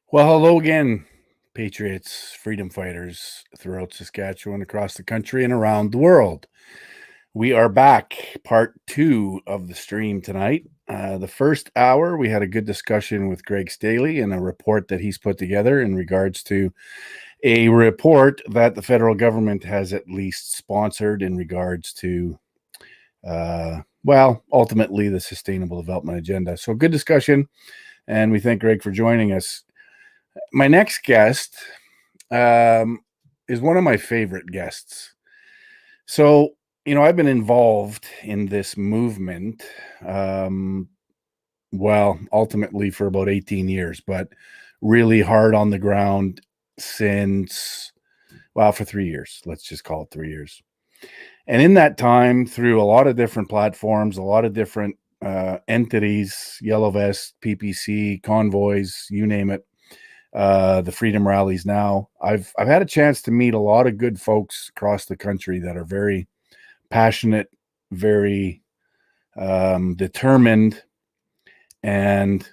Well, hello again, patriots, freedom fighters throughout Saskatchewan, across the country, and around the world. We are back, part two of the stream tonight. The first hour, we had a good discussion with Greg Staley and a report that he's put together in regards to a report that the federal government has at least sponsored in regards to, ultimately the Sustainable Development Agenda. So, good discussion, and we thank Greg for joining us. My next guest is one of my favorite guests. So, I've been involved in this movement, ultimately for about 18 years, but really hard on the ground since, for 3 years. Let's just call it 3 years. And in that time, through a lot of different platforms, a lot of different entities, Yellow Vest, PPC, convoys, you name it, the freedom rallies now. I've had a chance to meet a lot of good folks across the country that are very passionate, very determined, and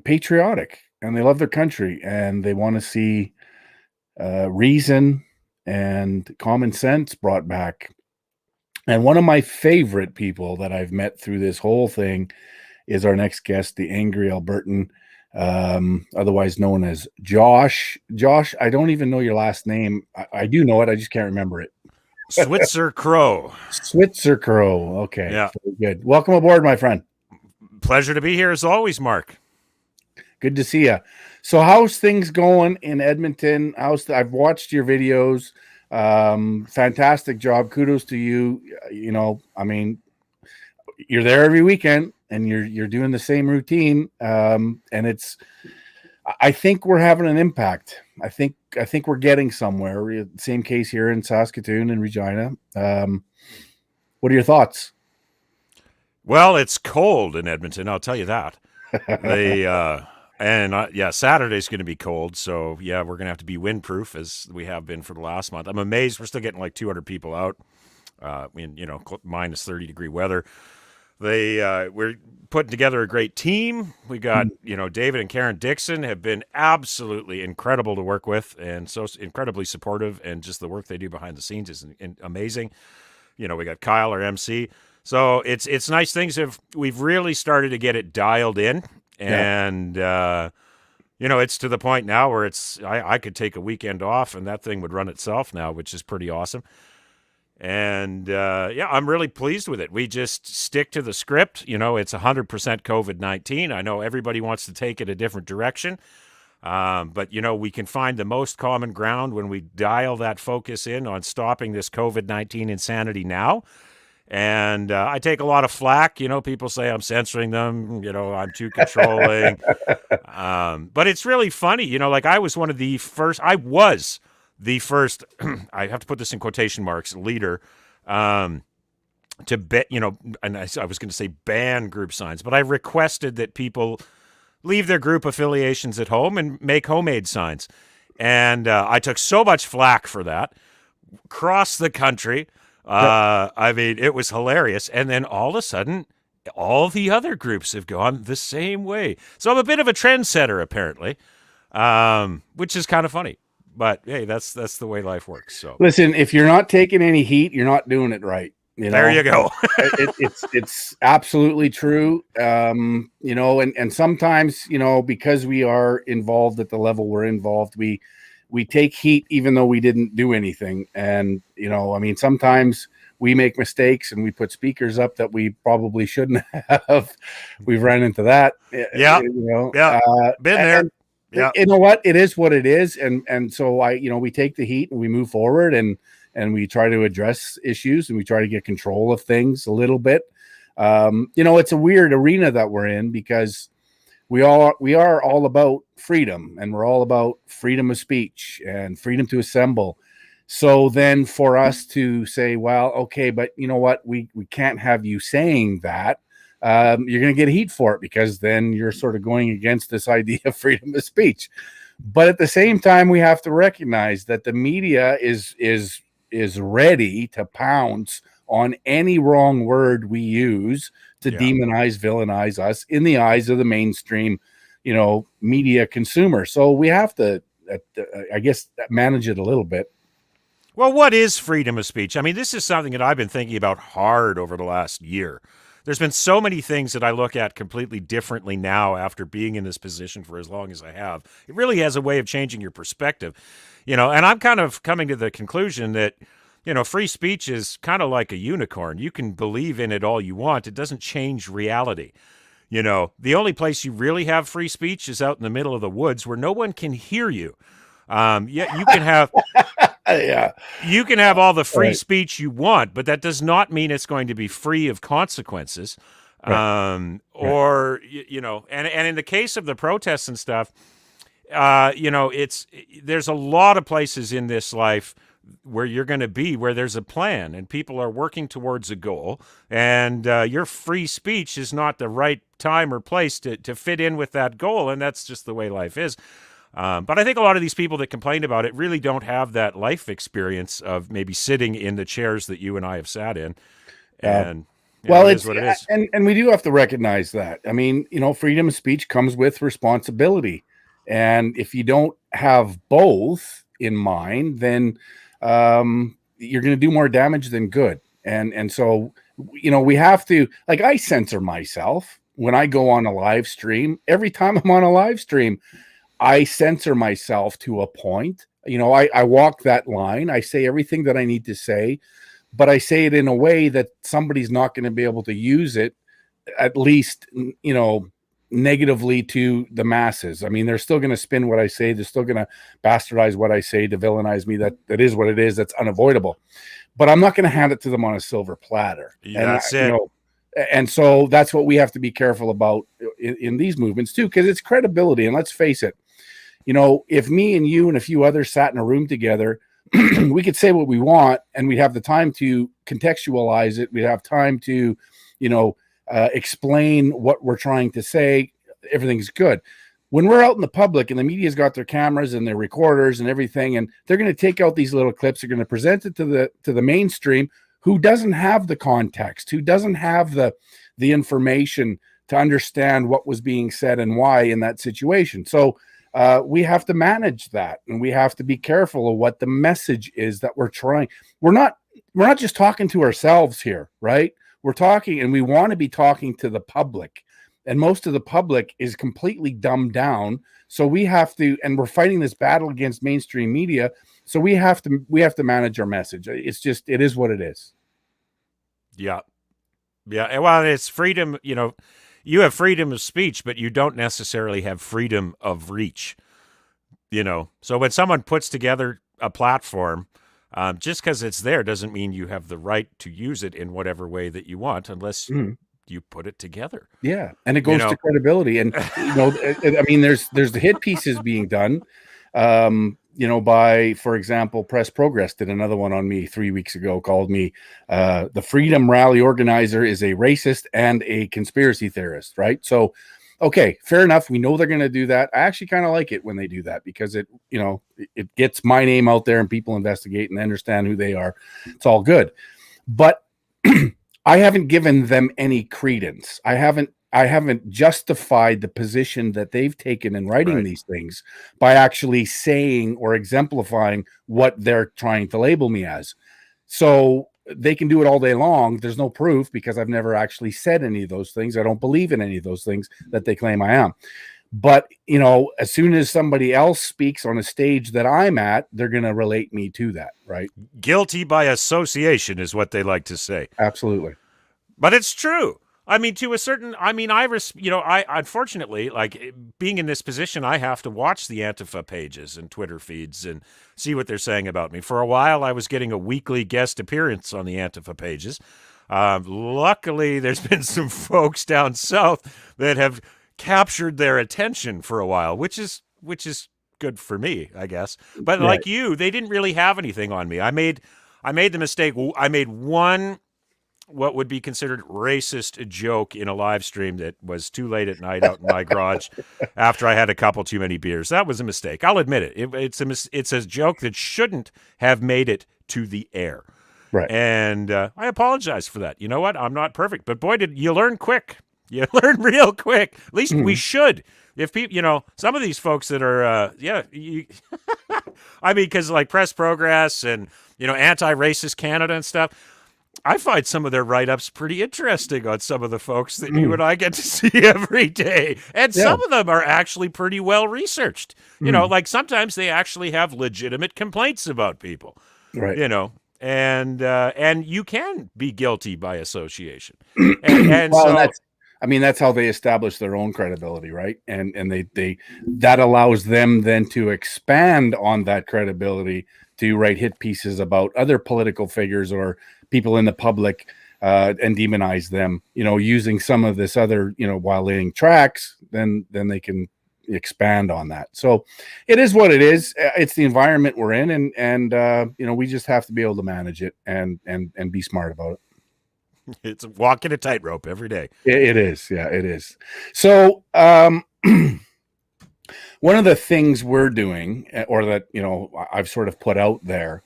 patriotic, and they love their country, and they want to see reason and common sense brought back. And one of my favorite people that I've met through this whole thing is our next guest, the Angry Albertan, otherwise known as Josh. Josh, I don't even know your last name. I do know it. I just can't remember it. Switzer Crow. Switzer Crow. Okay. Yeah. Very good. Welcome aboard, my friend. Pleasure to be here as always, Mark. Good to see you. So how's things going in Edmonton? I've watched your videos. Fantastic job. Kudos to you. You're there every weekend and you're doing the same routine. And I think we're having an impact. I think we're getting somewhere. Same case here in Saskatoon and Regina. What are your thoughts? Well, it's cold in Edmonton, I'll tell you that. Saturday's going to be cold, so we're going to have to be windproof as we have been for the last month. I'm amazed we're still getting like 200 people out in minus 30-degree weather. We're putting together a great team. We got, David and Karen Dixon have been absolutely incredible to work with and so incredibly supportive, and just the work they do behind the scenes is amazing. We got Kyle, our MC. So it's nice things. We've really started to get it dialed in, and it's to the point now where I could take a weekend off and that thing would run itself now, which is pretty awesome. And I'm really pleased with it. We just stick to the script. It's 100% COVID-19. I know everybody wants to take it a different direction, but we can find the most common ground when we dial that focus in on stopping this COVID-19 insanity now. And I take a lot of flack. People say I'm censoring them. I'm too controlling. But it's really funny. I was the first, I have to put this in quotation marks, leader, to bet, and I was going to say ban group signs, but I requested that people leave their group affiliations at home and make homemade signs. And I took so much flack for that across the country. It was hilarious. And then all of a sudden, all the other groups have gone the same way. So I'm a bit of a trendsetter, apparently, which is kind of funny. But hey, that's the way life works. So listen, if you're not taking any heat, you're not doing it right. There you go. It's absolutely true. And sometimes, because we are involved at the level we're involved, we take heat even though we didn't do anything. And, sometimes we make mistakes and we put speakers up that we probably shouldn't have. We've run into that. Yeah. Been there. Yeah. You know what? It is what it is. And so we take the heat and we move forward and we try to address issues and we try to get control of things a little bit. It's a weird arena that we're in because we are all about freedom, and we're all about freedom of speech and freedom to assemble. So then for us to say, well, okay, but you know what? We can't have you saying that. You're going to get heat for it because then you're sort of going against this idea of freedom of speech. But at the same time, we have to recognize that the media is ready to pounce on any wrong word we use to demonize, villainize us in the eyes of the mainstream media consumer. So we have to, I guess, manage it a little bit. Well, what is freedom of speech? I mean, this is something that I've been thinking about hard over the last year. There's been so many things that I look at completely differently now after being in this position for as long as I have. It really has a way of changing your perspective, and I'm kind of coming to the conclusion that, free speech is kind of like a unicorn. You can believe in it all you want. It doesn't change reality. The only place you really have free speech is out in the middle of the woods where no one can hear you. Yeah, you can have Yeah. you can have all the free Right. speech you want, but that does not mean it's going to be free of consequences. Right. Right. Or and in the case of the protests and stuff, there's a lot of places in this life where you're going to be where there's a plan and people are working towards a goal, and your free speech is not the right time or place to fit in with that goal, and that's just the way life is. But I think a lot of these people that complain about it really don't have that life experience of maybe sitting in the chairs that you and I have sat in. And well, it is what it is. And we do have to recognize that. I mean, freedom of speech comes with responsibility. And if you don't have both in mind, then you're going to do more damage than good. And so, we have to, like, I censor myself when I go on a live stream. Every time I'm on a live stream, I censor myself to a point. I walk that line. I say everything that I need to say, but I say it in a way that somebody's not going to be able to use it, at least, negatively to the masses. I mean, they're still going to spin what I say. They're still going to bastardize what I say, to villainize me. That is what it is. That's unavoidable. But I'm not going to hand it to them on a silver platter. That's it. And so that's what we have to be careful about in these movements too, because it's credibility. And let's face it, if me and you and a few others sat in a room together, we could say what we want, and we'd have the time to contextualize it. We'd have time to, explain what we're trying to say. Everything's good. When we're out in the public and the media's got their cameras and their recorders and everything, and they're going to take out these little clips, they're going to present it to the mainstream, who doesn't have the context, who doesn't have the information to understand what was being said and why in that situation. So we have to manage that, and we have to be careful of what the message is that we're trying. We're not just talking to ourselves here, right? We're talking, and we want to be talking to the public, and most of the public is completely dumbed down. So we have to, and we're fighting this battle against mainstream media. So we have to manage our message. It is what it is. Yeah. Well, it's freedom. You have freedom of speech, but you don't necessarily have freedom of reach. So when someone puts together a platform, just because it's there doesn't mean you have the right to use it in whatever way that you want, unless you put it together. Yeah, and it goes to credibility. And I mean, there's the hit pieces being done. By, for example, Press Progress did another one on me 3 weeks ago, called me the Freedom Rally organizer is a racist and a conspiracy theorist, right? So, okay, fair enough. We know they're going to do that. I actually kind of like it when they do that, because it gets my name out there and people investigate and understand who they are. It's all good. But I haven't given them any credence. I haven't justified the position that they've taken in writing these things by actually saying or exemplifying what they're trying to label me as. So they can do it all day long. There's no proof, because I've never actually said any of those things. I don't believe in any of those things that they claim I am. But, as soon as somebody else speaks on a stage that I'm at, they're going to relate me to that, right? Guilty by association is what they like to say. Absolutely. But it's true. I mean, to a certain, I unfortunately, like, being in this position, I have to watch the Antifa pages and Twitter feeds and see what they're saying about me. For a while, I was getting a weekly guest appearance on the Antifa pages. Luckily, there's been some folks down south that have captured their attention for a while, which is good for me, I guess. But like you, they didn't really have anything on me. I made the mistake. I made one what would be considered racist joke in a live stream that was too late at night out in my garage after I had a couple too many beers. That was a mistake. I'll admit it. It's a joke that shouldn't have made it to the air. Right. And I apologize for that. You know what? I'm not perfect, but boy, did you learn quick. You learn real quick. At least we should. If people, some of these folks that are, I mean, because like Press Progress and, anti-racist Canada and stuff, I find some of their write-ups pretty interesting on some of the folks that you and I get to see every day. And Yeah. some of them are actually pretty well researched. Like sometimes they actually have legitimate complaints about people, Right. And you can be guilty by association. And Well, so that's how they establish their own credibility, right? And they that allows them then to expand on that credibility to write hit pieces about other political figures or people in the public, and demonize them, using some of this other, while laying tracks, then they can expand on that. So it is what it is. It's the environment we're in, and we just have to be able to manage it and be smart about it. it's walking a tightrope every day. It is. Yeah, it is. So, one of the things we're doing, or that, I've sort of put out there,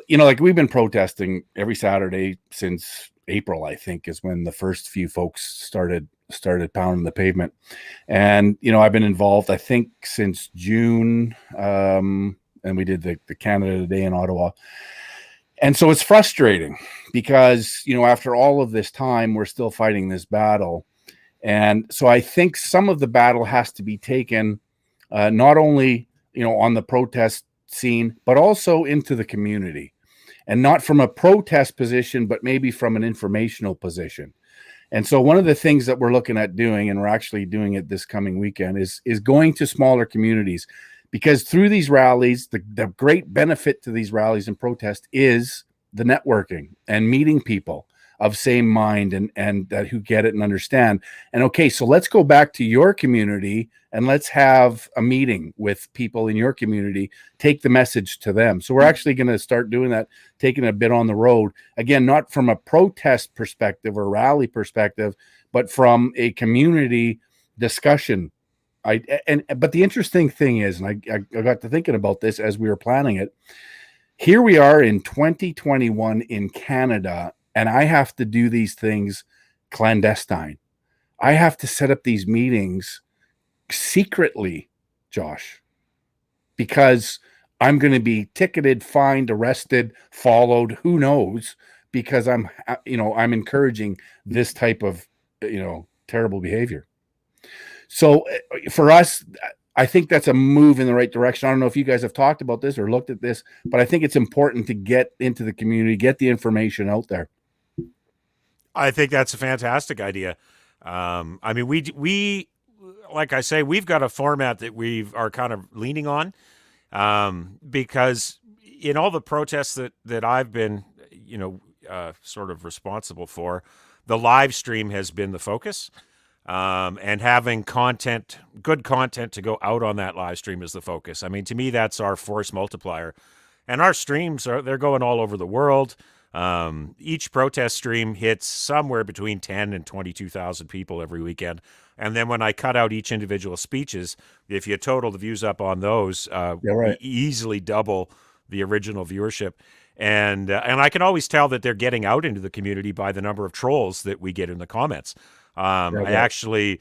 like we've been protesting every Saturday since April, I think, is when the first few folks started pounding the pavement. And, I've been involved, I think, since June. And we did the Canada Day in Ottawa. And so it's frustrating because, after all of this time, we're still fighting this battle. And so I think some of the battle has to be taken, not only, on the protest scene, but also into the community, and not from a protest position, but maybe from an informational position. And so one of the things that we're looking at doing, and we're actually doing it this coming weekend, is going to smaller communities, because through these rallies, the great benefit to these rallies and protests is the networking and meeting people of same mind and that who get it and understand. And okay, so let's go back to your community and let's have a meeting with people in your community, take the message to them. So we're actually going to start doing that, taking a bit on the road. Again, not from a protest perspective or rally perspective, but from a community discussion. But the interesting thing is, and I got to thinking about this as we were planning it, here we are in 2021 in Canada, and I have to do these things clandestine. I have to set up these meetings secretly, Josh, because I'm going to be ticketed, fined, arrested, followed, who knows, because I'm encouraging this type of, terrible behavior. So for us, I think that's a move in the right direction. I don't know if you guys have talked about this or looked at this, but I think it's important to get into the community, get the information out there. I think that's a fantastic idea. I mean, we like I say, we've got a format that we are kind of leaning on, because in all the protests that I've been, sort of responsible for, the live stream has been the focus. And having good content to go out on that live stream is the focus. I mean, to me, that's our force multiplier. And our streams they're going all over the world. Each protest stream hits somewhere between 10 and 22,000 people every weekend. And then when I cut out each individual speeches, if you total the views up on those, we easily double the original viewership. And I can always tell that they're getting out into the community by the number of trolls that we get in the comments. I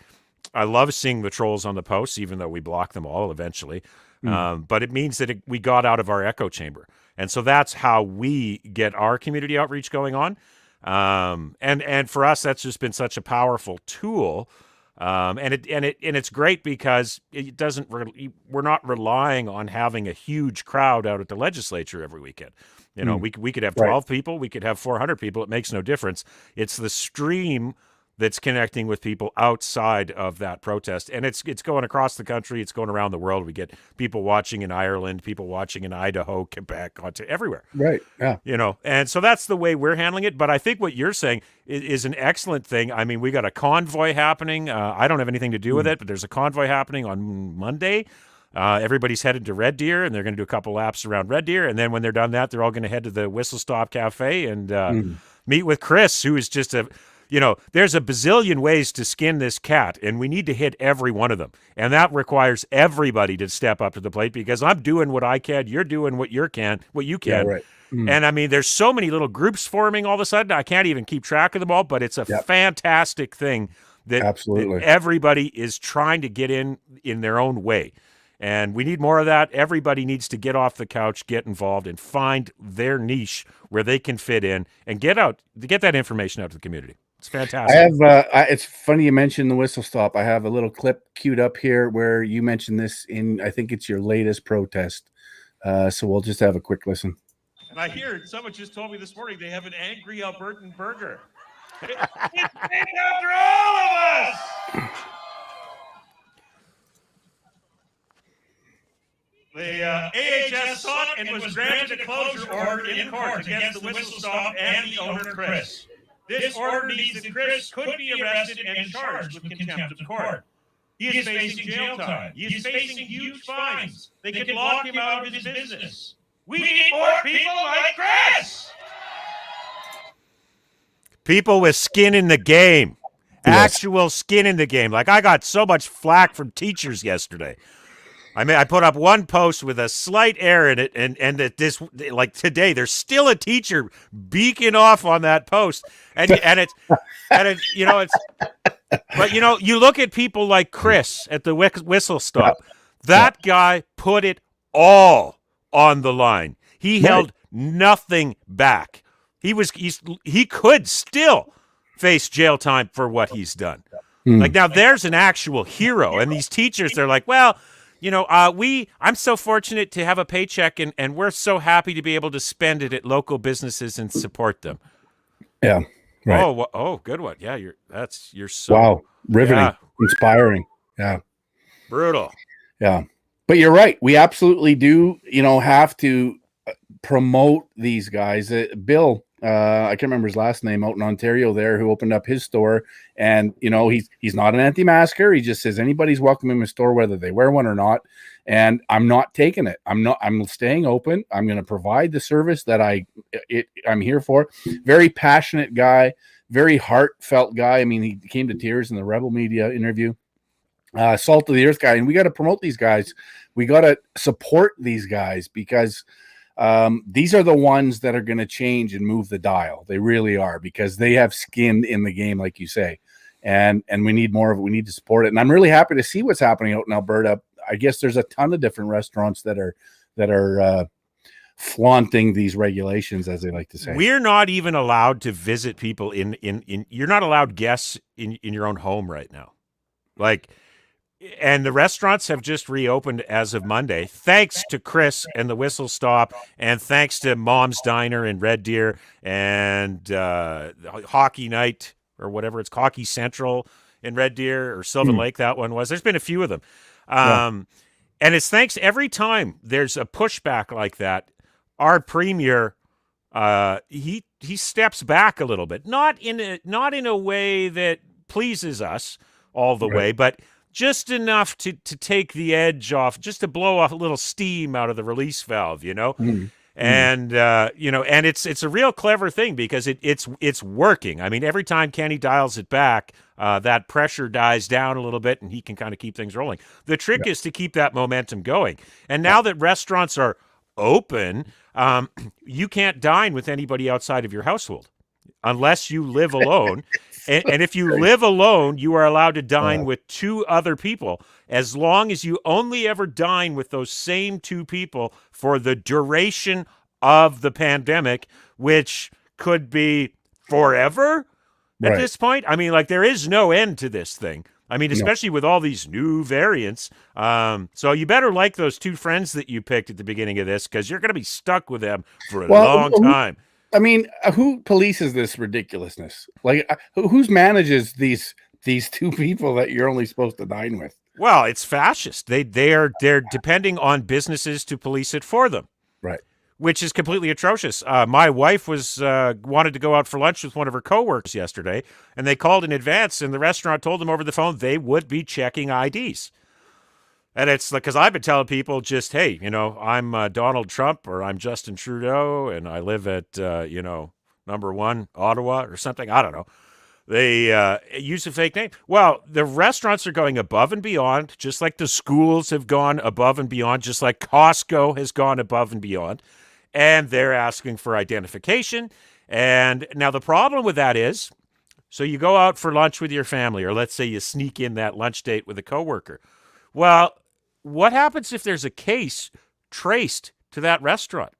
love seeing the trolls on the posts, even though we block them all eventually. But it means that we got out of our echo chamber. And so that's how we get our community outreach going on. And for us, that's just been such a powerful tool. And it's great because it doesn't, we're not relying on having a huge crowd out at the legislature every weekend. We could have 12 people, we could have 400 people. It makes no difference. It's the stream that's connecting with people outside of that protest. And it's going across the country. It's going around the world. We get people watching in Ireland, people watching in Idaho, Quebec, onto everywhere. Right. Yeah. And so that's the way we're handling it. But I think what you're saying is an excellent thing. I mean, we got a convoy happening. I don't have anything to do with it, but there's a convoy happening on Monday. Everybody's headed to Red Deer, and they're going to do a couple laps around Red Deer. And then when they're done that, they're all going to head to the Whistle Stop Cafe and meet with Chris, who is just there's a bazillion ways to skin this cat, and we need to hit every one of them. And that requires everybody to step up to the plate, because I'm doing what I can, you're doing what you can. Yeah, right. And I mean, there's so many little groups forming all of a sudden. I can't even keep track of them all, but it's a fantastic thing that Absolutely. everybody is trying to get in their own way. And we need more of that. Everybody needs to get off the couch, get involved, and find their niche where they can fit in and get that information out to the community. It's fantastic. It's funny you mentioned the whistle stop. I have a little clip queued up here where you mentioned this in, I think it's your latest protest. So we'll just have a quick listen. And I hear someone just told me this morning they have an Angry Albertan burger. It's named after all of us. The AHS sought and was granted a closure order in court against the whistle stop and the owner, Chris. This order means that Chris could be arrested and charged with contempt of court. He is facing jail time. He is facing huge fines. They could lock him out of his business. We need more people like Chris. People with skin in the game. Yes. Actual skin in the game. Like, I got so much flack from teachers yesterday. I put up one post with a slight error in it, and that this, like today, there's still a teacher beaking off on that post, and it's but you look at people like Chris at the whistle stop. That guy put it all on the line. He held nothing back. He could still face jail time for what he's done. Like, now there's an actual hero, and these teachers, they're like, well, I'm so fortunate to have a paycheck, and we're so happy to be able to spend it at local businesses and support them. Yeah. Right. Oh, good one. Yeah, you're so wow, riveting, yeah. Inspiring. Yeah. Brutal. Yeah. But you're right. We absolutely do, have to promote these guys. Bill, I can't remember his last name, out in Ontario there, who opened up his store, and he's not an anti-masker. He just says anybody's welcome in the store, whether they wear one or not. And I'm not taking it. I'm staying open. I'm going to provide the service that I'm here for. Very passionate guy, very heartfelt guy. I mean, he came to tears in the Rebel Media interview. Salt of the earth guy. And we got to promote these guys. We got to support these guys, because these are the ones that are going to change and move the dial. They really are, because they have skin in the game, like you say, and we need more of it. We need to support it. And I'm really happy to see what's happening out in Alberta. I guess there's a ton of different restaurants that are flaunting these regulations, as they like to say. We're not even allowed to visit people in you're not allowed guests in your own home right now. And the restaurants have just reopened as of Monday, thanks to Chris and the Whistle Stop, and thanks to Mom's Diner in Red Deer, and Hockey Night, or whatever it's, Hockey Central in Red Deer, or Sylvan Lake, that one was. There's been a few of them. And it's thanks, every time there's a pushback like that, our premier, he steps back a little bit, not in a way that pleases us all the way, but just enough to take the edge off, just to blow off a little steam out of the release valve, and and it's a real clever thing, because it's working. I mean, every time Kenny dials it back, that pressure dies down a little bit, and he can kind of keep things rolling. The trick is to keep that momentum going. And now that restaurants are open, you can't dine with anybody outside of your household unless you live alone. And if you live alone, you are allowed to dine with two other people, as long as you only ever dine with those same two people for the duration of the pandemic, which could be forever at this point. I mean, like, there is no end to this thing. I mean, especially with all these new variants. So you better like those two friends that you picked at the beginning of this, because you're going to be stuck with them for a long time. I mean, who polices this ridiculousness? Like, who manages these two people that you're only supposed to dine with? Well, it's fascist. They're depending on businesses to police it for them, right? Which is completely atrocious. My wife wanted to go out for lunch with one of her coworkers yesterday, and they called in advance, and the restaurant told them over the phone they would be checking IDs. And it's like, because I've been telling people, just, hey, I'm Donald Trump, or I'm Justin Trudeau, and I live at, number 1 Ottawa or something. I don't know. They use a fake name. Well, the restaurants are going above and beyond, just like the schools have gone above and beyond, just like Costco has gone above and beyond. And they're asking for identification. And now the problem with that is So you go out for lunch with your family, or let's say you sneak in that lunch date with a coworker. Well, what happens if there's a case traced to that restaurant?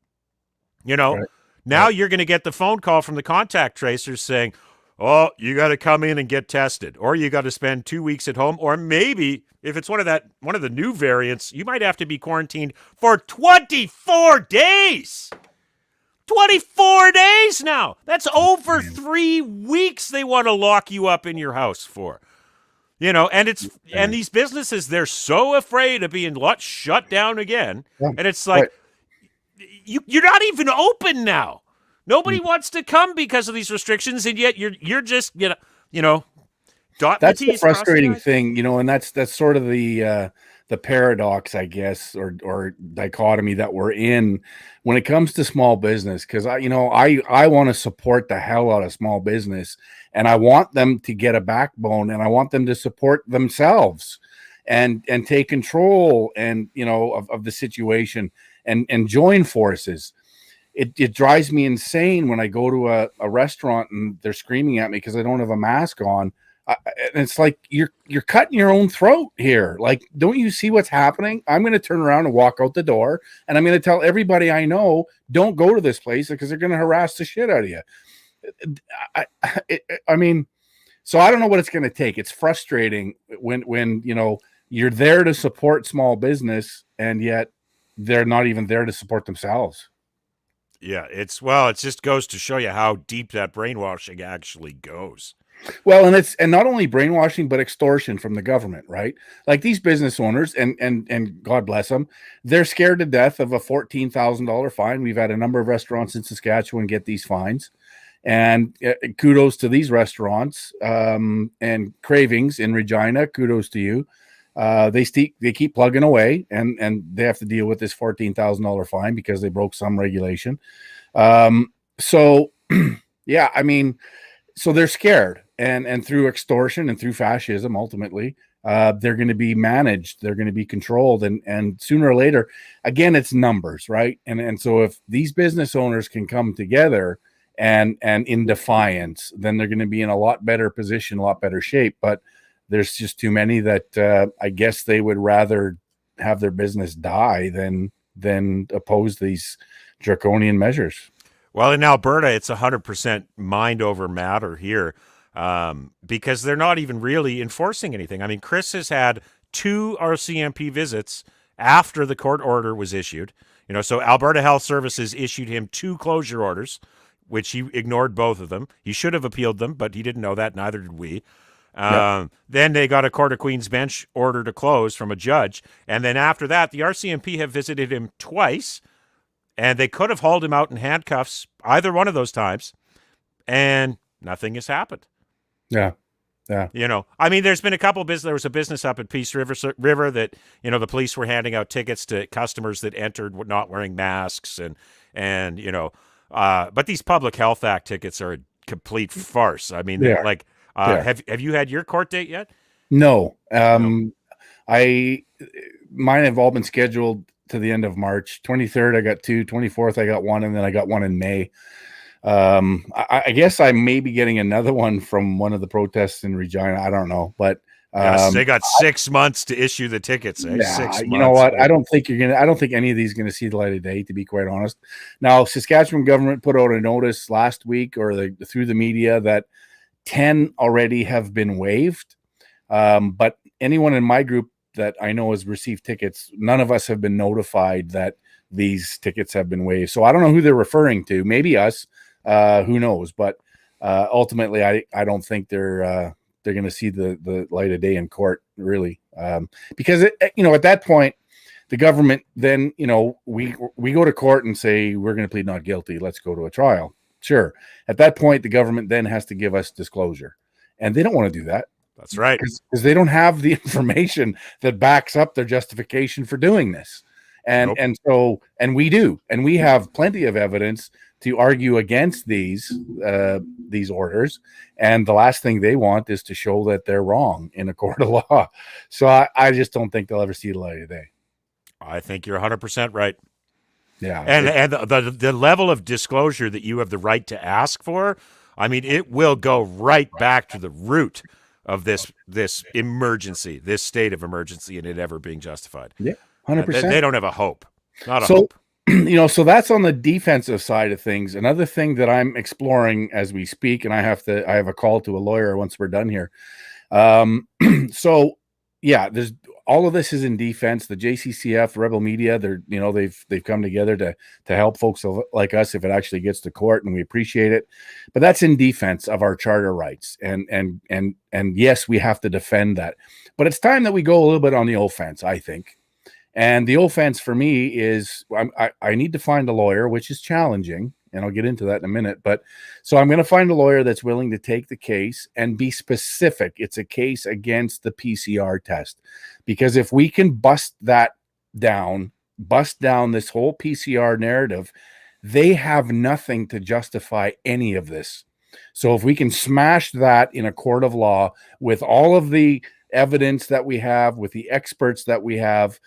You know, Right. now Right. you're going to get the phone call from the contact tracers saying, "Oh, you got to come in and get tested, or you got to spend 2 weeks at home, or maybe if it's one of the new variants, you might have to be quarantined for 24 days." 24 days now. That's over 3 weeks they want to lock you up in your house for. You know, and these businesses, they're so afraid of being shut down again. Yeah. And it's like, you're not even open now. Nobody wants to come because of these restrictions, and yet you're just That's the frustrating thing, and that's sort of the paradox, I guess, or dichotomy that we're in when it comes to small business. Because I want to support the hell out of small business, and I want them to get a backbone, and I want them to support themselves, and take control of the situation, and join forces. It drives me insane when I go to a restaurant and they're screaming at me because I don't have a mask on. And it's like you're cutting your own throat here. Like, don't you see what's happening? I'm going to turn around and walk out the door, and I'm going to tell everybody I know, don't go to this place because they're going to harass the shit out of you. I mean, so I don't know what it's going to take. It's frustrating when you're there to support small business, and yet they're not even there to support themselves. Yeah, it just goes to show you how deep that brainwashing actually goes. Well, and not only brainwashing, but extortion from the government, right? Like these business owners, and God bless them, they're scared to death of a $14,000 fine. We've had a number of restaurants in Saskatchewan get these fines, and kudos to these restaurants, and Cravings in Regina. Kudos to you. They keep plugging away, and they have to deal with this $14,000 fine because they broke some regulation. So yeah, I mean, so they're scared, and through extortion and through fascism, ultimately, they're going to be managed, they're going to be controlled, and sooner or later, again, it's numbers, right? And so if these business owners can come together and in defiance, then they're going to be in a lot better position, a lot better shape. But there's just too many that I guess they would rather have their business die than oppose these draconian measures. Well, in Alberta, it's 100% mind over matter here, because they're not even really enforcing anything. I mean, Chris has had 2 RCMP visits after the court order was issued. So Alberta Health Services issued him 2 closure orders, which he ignored both of them. He should have appealed them, but he didn't know that. Neither did we. Yep. Then they got a Court of Queen's Bench order to close from a judge. And then after that, the RCMP have visited him twice, and they could have hauled him out in handcuffs either one of those times, and nothing has happened. Yeah. Yeah. I mean, there's been a couple of business. There was a business up at Peace River that, the police were handing out tickets to customers that entered not wearing masks, and but these Public Health Act tickets are a complete farce. I mean, they're like, have you had your court date yet? No. No. Mine have all been scheduled to the end of March. 23rd, I got 2, 24th, I got 1, and then I got 1 in May. I guess I may be getting another one from one of the protests in Regina. I don't know, but yes, they got 6 months to issue the tickets. Eh? Yeah, 6 months. you know what? I don't think any of these are gonna see the light of day, to be quite honest. Now, Saskatchewan government put out a notice last week, or through the media, that 10 already have been waived. But anyone in my group that I know has received tickets, none of us have been notified that these tickets have been waived. So I don't know who they're referring to. Maybe us. Who knows? But ultimately, I don't think they're going to see the light of day in court, really, because at that point, the government then we go to court and say we're going to plead not guilty. Let's go to a trial. Sure. At that point, the government then has to give us disclosure, and they don't want to do that. That's right, because they don't have the information that backs up their justification for doing this, and we do, and we have plenty of evidence to argue against these orders, and the last thing they want is to show that they're wrong in a court of law. So I just don't think they'll ever see the light of day. I think you're 100% right. Yeah, and the level of disclosure that you have the right to ask for, I mean, it will go right back to the root of this emergency, this state of emergency, and it ever being justified. Yeah, 100%. They don't have a hope, not a So, hope. so that's on the defensive side of things. Another thing that I'm exploring as we speak, and I have a call to a lawyer once we're done here. So yeah, there's all of this is in defense. The JCCF, Rebel Media, they've come together to help folks like us if it actually gets to court, and we appreciate it. But that's in defense of our charter rights, and yes, we have to defend that. But it's time that we go a little bit on the offense, I think. And the offense for me is I need to find a lawyer, which is challenging, and I'll get into that in a minute. But so I'm going to find a lawyer that's willing to take the case and be specific. It's a case against the PCR test, because if we can bust down this whole PCR narrative, they have nothing to justify any of this. So if we can smash that in a court of law with all of the evidence that we have, with the experts that we have,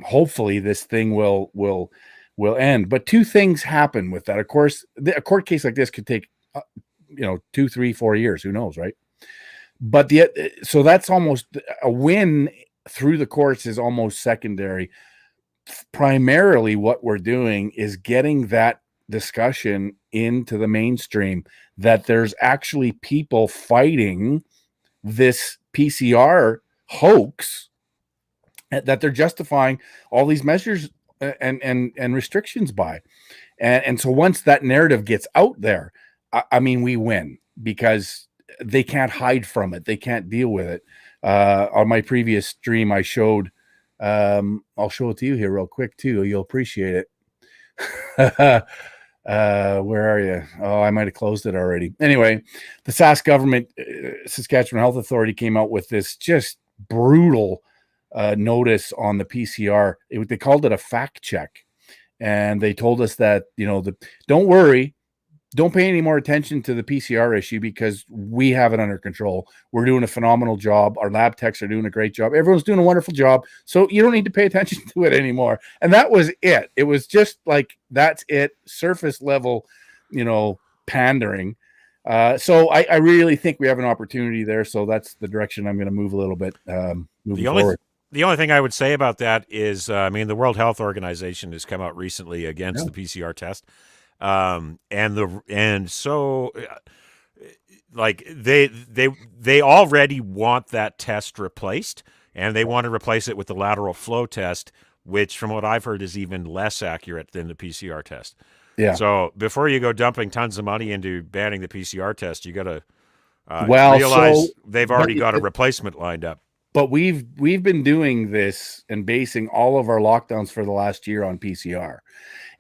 hopefully this thing will end. But two things happen with that. Of course, a court case like this could take 2, 3, 4 years, who knows, right? But so that's almost a win through the courts is almost secondary. Primarily what we're doing is getting that discussion into the mainstream, that there's actually people fighting this PCR hoax, that they're justifying all these measures and restrictions by. And so once that narrative gets out there, I mean, we win, because they can't hide from it. They can't deal with it. On my previous stream, I showed, I'll show it to you here real quick too. You'll appreciate it. Where are you? Oh, I might have closed it already. Anyway, the Sask government, Saskatchewan Health Authority, came out with this just brutal notice on the PCR. They called it a fact check, and they told us that don't worry, don't pay any more attention to the PCR issue, because we have it under control. We're doing a phenomenal job. Our lab techs are doing a great job. Everyone's doing a wonderful job. So you don't need to pay attention to it anymore. And that was it. It was just like, that's it. Surface level, pandering. So I really think we have an opportunity there. So that's the direction I'm going to move a little bit moving forward. The only thing I would say about that is, the World Health Organization has come out recently against the PCR test. They already want that test replaced, and they want to replace it with the lateral flow test, which from what I've heard is even less accurate than the PCR test. Yeah. So before you go dumping tons of money into banning the PCR test, you got to realize they've already got a replacement lined up. But we've been doing this and basing all of our lockdowns for the last year on PCR.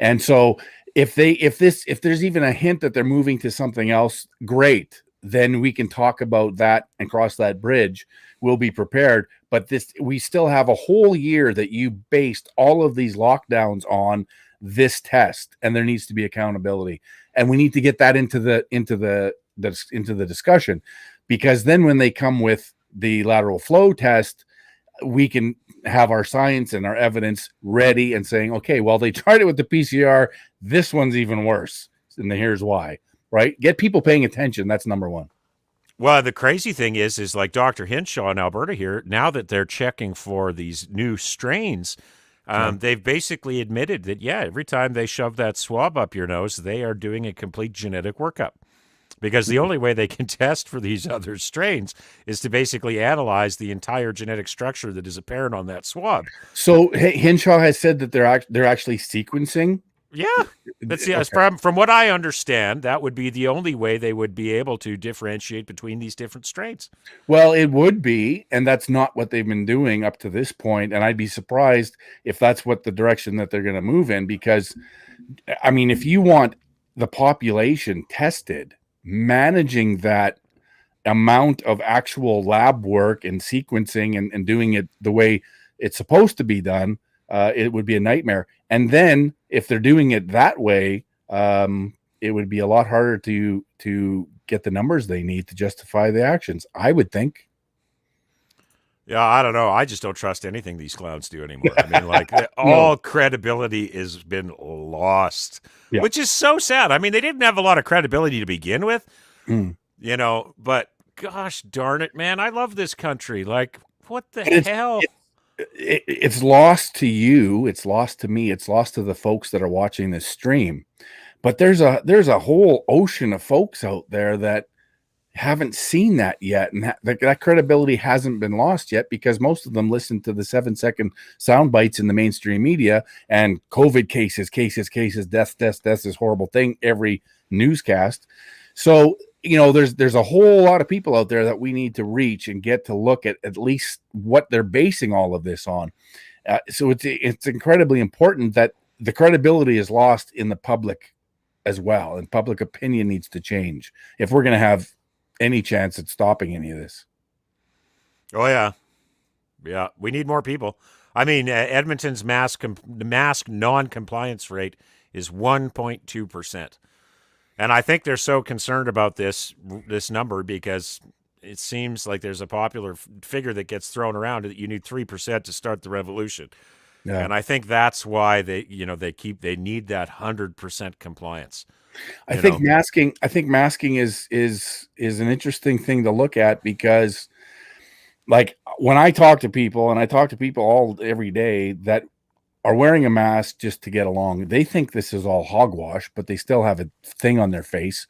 And so if there's even a hint that they're moving to something else, great. Then we can talk about that and cross that bridge. We'll be prepared. But we still have a whole year that you based all of these lockdowns on this test, and there needs to be accountability. And we need to get that into the discussion, because then when they come with the lateral flow test, we can have our science and our evidence ready and saying, okay, well, they tried it with the PCR. This one's even worse. And here's why, right? Get people paying attention. That's number one. Well, the crazy thing is like Dr. Hinshaw in Alberta here, now that they're checking for these new strains, they've basically admitted that, every time they shove that swab up your nose, they are doing a complete genetic workup. Because the only way they can test for these other strains is to basically analyze the entire genetic structure that is apparent on that swab. So Hinshaw has said that they're actually sequencing. Yeah, from what I understand, that would be the only way they would be able to differentiate between these different strains. Well, it would be, and that's not what they've been doing up to this point. And I'd be surprised if that's what the direction that they're going to move in, because, I mean, if you want the population tested, managing that amount of actual lab work and sequencing and doing it the way it's supposed to be done, it would be a nightmare. And then if they're doing it that way, it would be a lot harder to get the numbers they need to justify the actions, I would think. Yeah, I don't know. I just don't trust anything these clowns do anymore. I mean, like No. all credibility has been lost, Yeah. which is so sad. I mean, they didn't have a lot of credibility to begin with, Mm. but gosh darn it, man, I love this country. Like, what the And hell? it's lost to you. It's lost to me. It's lost to the folks that are watching this stream. But there's a whole ocean of folks out there that haven't seen that yet, and that credibility hasn't been lost yet because most of them listen to the 7-second sound bites in the mainstream media and COVID cases, death, this horrible thing every newscast. So there's a whole lot of people out there that we need to reach and get to look at least what they're basing all of this on. So it's incredibly important that the credibility is lost in the public as well, and public opinion needs to change if we're going to have any chance at stopping any of this. Oh yeah, we need more people. I mean, Edmonton's mask non-compliance rate is 1.2%, and I think they're so concerned about this number because it seems like there's a popular figure that gets thrown around that you need 3% to start the revolution. Yeah. And I think that's why they need that 100% compliance. I think masking is an interesting thing to look at because, like, when I talk to people, and I talk to people every day that are wearing a mask just to get along, they think this is all hogwash, but they still have a thing on their face.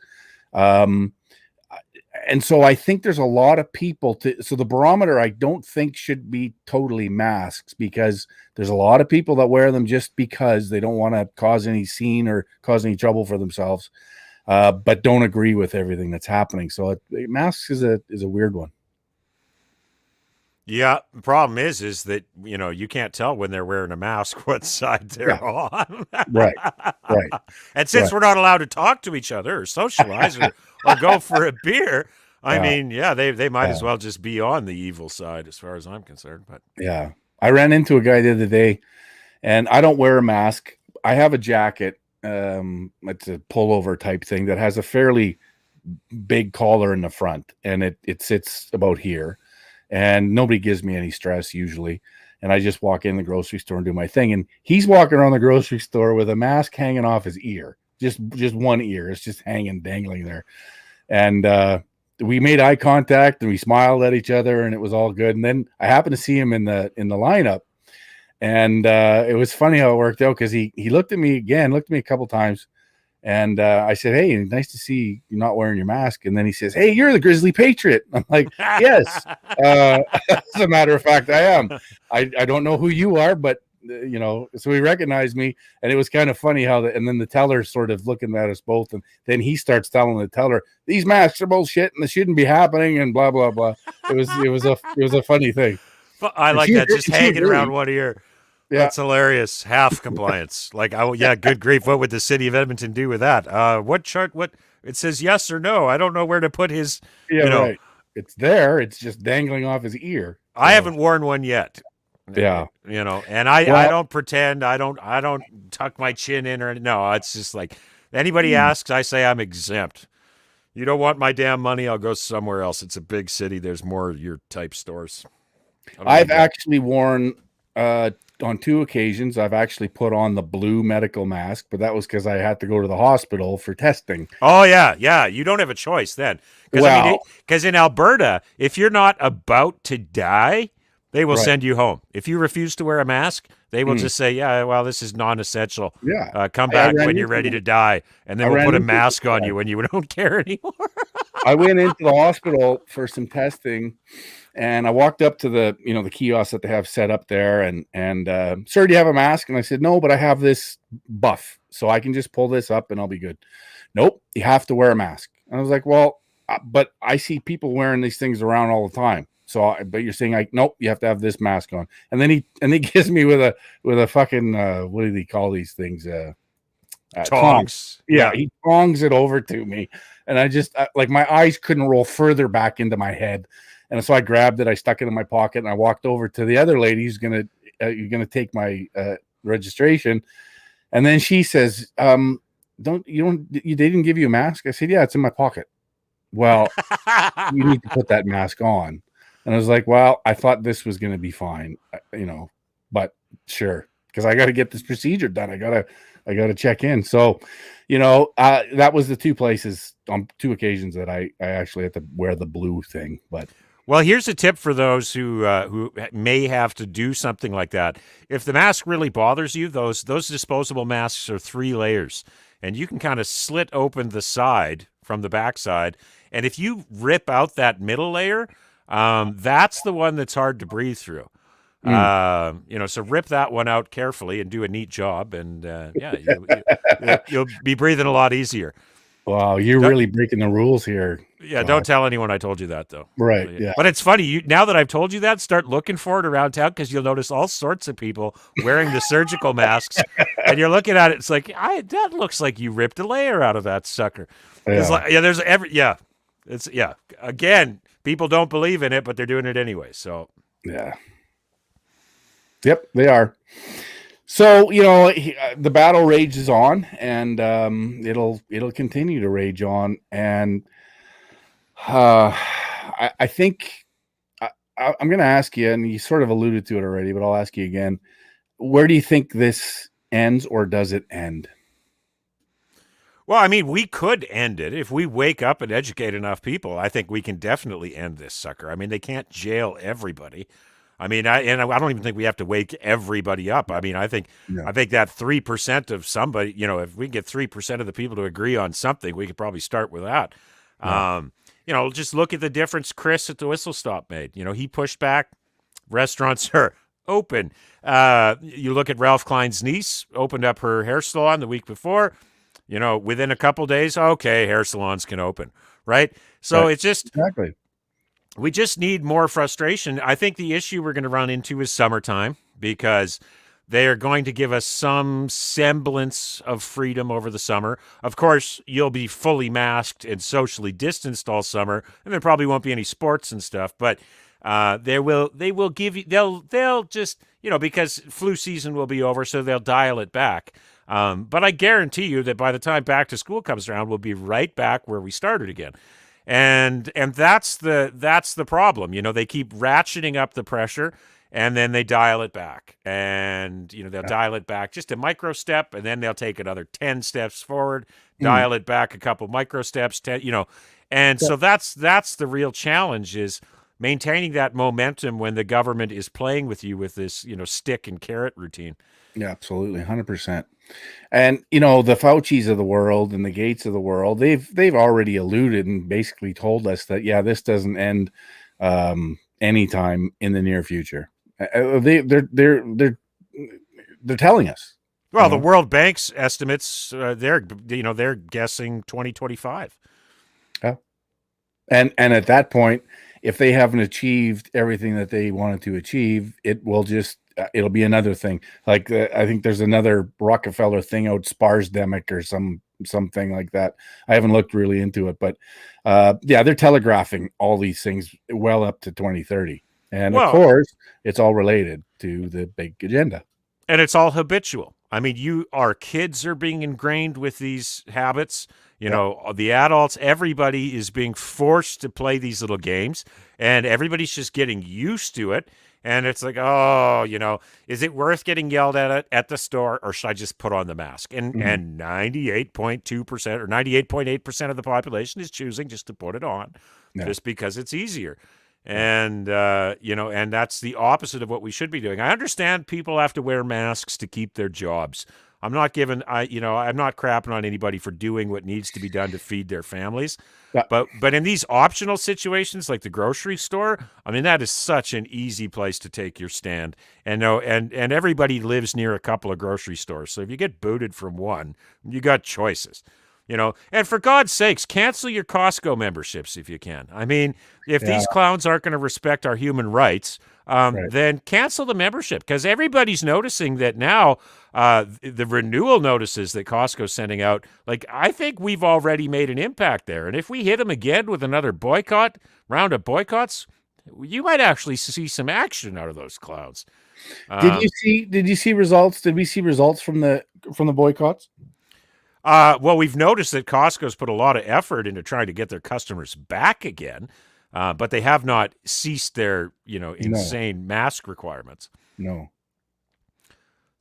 And so I think there's a lot of people so the barometer I don't think should be totally masks, because there's a lot of people that wear them just because they don't want to cause any scene or cause any trouble for themselves, but don't agree with everything that's happening. So masks is a weird one. Yeah, the problem is that you can't tell when they're wearing a mask what side they're on. Right. And since we're not allowed to talk to each other or socialize or go for a beer, I mean, they might as well just be on the evil side as far as I'm concerned. But yeah, I ran into a guy the other day, and I don't wear a mask. I have a jacket. It's a pullover type thing that has a fairly big collar in the front, and it sits about here. And nobody gives me any stress usually. And I just walk in the grocery store and do my thing. And he's walking around the grocery store with a mask hanging off his ear, just one ear. It's just dangling there. And we made eye contact and we smiled at each other, and it was all good. And then I happened to see him in the lineup, and it was funny how it worked out because he looked at me a couple times. And I said, "Hey, nice to see you not wearing your mask." And then he says, "Hey, you're the Grizzly Patriot." I'm like, "Yes, as a matter of fact, I am. I don't know who you are, but so he recognized me." And it was kind of funny how and then the teller's sort of looking at us both, and then he starts telling the teller, "These masks are bullshit and this shouldn't be happening," and blah blah blah. It was a funny thing. But I like that, just hanging around one ear. Yeah. That's hilarious. Half compliance. Like, good grief. What would the city of Edmonton do with that? What chart? What it says yes or no. I don't know where to put his. Yeah, right. It's there. It's just dangling off his ear. So. I haven't worn one yet. Yeah. And I don't pretend. I don't tuck my chin in or no. It's just like anybody asks, I say I'm exempt. You don't want my damn money? I'll go somewhere else. It's a big city. There's more of your type stores. I've actually worn. On 2 occasions, I've actually put on the blue medical mask, but that was because I had to go to the hospital for testing. Oh, yeah. You don't have a choice then. Because in Alberta, if you're not about to die, they will send you home. If you refuse to wear a mask, they will just say, yeah, well, this is non-essential. Yeah. Come back when you're ready to die. And then we'll put a mask on you when you don't care anymore. I went into the hospital for some testing. And I walked up to the kiosk that they have set up there, and "Sir, do you have a mask?" And I said, "No, but I have this buff, so I can just pull this up and I'll be good." "Nope, you have to wear a mask." And I was like, "Well, but I see people wearing these things around all the time. So, but you're saying nope, you have to have this mask on." And then he gives me with a fucking what do they call these things? Tongs. Yeah, he tongs it over to me, and I just like my eyes couldn't roll further back into my head. And so I grabbed it, I stuck it in my pocket, and I walked over to the other lady who's you're gonna take my registration. And then she says, they didn't give you a mask?" I said, "Yeah, it's in my pocket." "Well, you need to put that mask on." And And I was like, well, I thought this was going to be fine, but sure, because I got to get this procedure done. I gotta check in. So, that was the two places on two occasions that I actually had to wear the blue thing. But well, here's a tip for those who may have to do something like that. If the mask really bothers you, those disposable masks are 3 layers, and you can kind of slit open the side from the backside. And if you rip out that middle layer, that's the one that's hard to breathe through. So rip that one out carefully and do a neat job, and you'll be breathing a lot easier. Wow, you're really breaking the rules here. Yeah, don't tell anyone I told you that, though. Right, yeah. But it's funny, now that I've told you that, start looking for it around town, because you'll notice all sorts of people wearing the surgical masks, and you're looking at it, it's like, that looks like you ripped a layer out of that sucker. Again, people don't believe in it, but they're doing it anyway, so. Yeah. Yep, they are. So, the battle rages on, and it'll continue to rage on. And I think I'm going to ask you, and you sort of alluded to it already, but I'll ask you again. Where do you think this ends, or does it end? Well, I mean, we could end it if we wake up and educate enough people. I think we can definitely end this sucker. I mean, they can't jail everybody. I mean, I don't even think we have to wake everybody up. I mean, I think that 3% of somebody, if we can get 3% of the people to agree on something, we could probably start with that. Yeah. Just look at the difference Chris at the Whistle Stop made. He pushed back. Restaurants are open. You look at Ralph Klein's niece, opened up her hair salon the week before. Within a couple days, okay, hair salons can open, right? So It's just exactly. We just need more frustration. I think the issue we're going to run into is summertime, because they are going to give us some semblance of freedom over the summer. Of course, you'll be fully masked and socially distanced all summer, and there probably won't be any sports and stuff. But they will give you. They'll just because flu season will be over, so they'll dial it back. But I guarantee you that by the time back to school comes around, we'll be right back where we started again. And that's the problem. They keep ratcheting up the pressure, and then they dial it back. And they'll dial it back just a micro step, and then they'll take another 10 steps forward, dial it back a couple micro steps, and so that's the real challenge, is maintaining that momentum when the government is playing with you with this stick and carrot routine. Yeah, absolutely, 100%. And the Faucis of the world and the Gates of the world, they've already alluded and basically told us that this doesn't end anytime in the near future. They're telling us. Well, the World Bank's estimates, they're guessing 2025. Yeah, and at that point, if they haven't achieved everything that they wanted to achieve, it'll be another thing. Like I think there's another Rockefeller thing out, Sparsdemic or something like that. I haven't looked really into it, but they're telegraphing all these things well up to 2030. And of course, it's all related to the big agenda. And it's all habitual. I mean, our kids are being ingrained with these habits. The adults, everybody is being forced to play these little games, and everybody's just getting used to it. And it's like, is it worth getting yelled at the store, or should I just put on the mask? And 98.2% or 98.8% of the population is choosing just to put it on, just because it's easier. And and that's the opposite of what we should be doing. I understand people have to wear masks to keep their jobs. I'm not crapping on anybody for doing what needs to be done to feed their families. Yeah. But in these optional situations like the grocery store, I mean, that is such an easy place to take your stand. And everybody lives near a couple of grocery stores. So if you get booted from one, you got choices. And for God's sakes, cancel your Costco memberships if you can. I mean, if these clowns aren't going to respect our human rights, then cancel the membership, because everybody's noticing that now. The renewal notices that Costco's sending out, I think we've already made an impact there. And if we hit them again with another round of boycotts, you might actually see some action out of those clowns. Did you see results? Did we see results from the boycotts? Well, we've noticed that Costco's put a lot of effort into trying to get their customers back again. but they have not ceased their, No, insane mask requirements. no.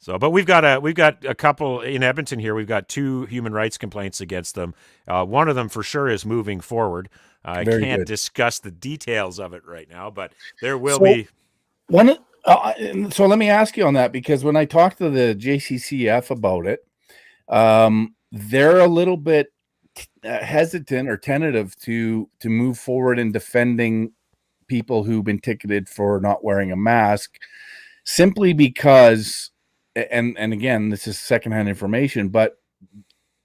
So, but we've got a couple in Edmonton here. We've got 2 human rights complaints against them. One of them for sure is moving forward. I Very can't good. discuss the details of it right now, but there will So, be. So let me ask you on that, because when I talked to the JCCF about it, they're a little bit hesitant or tentative to move forward in defending people who've been ticketed for not wearing a mask, simply because, and again, this is secondhand information, but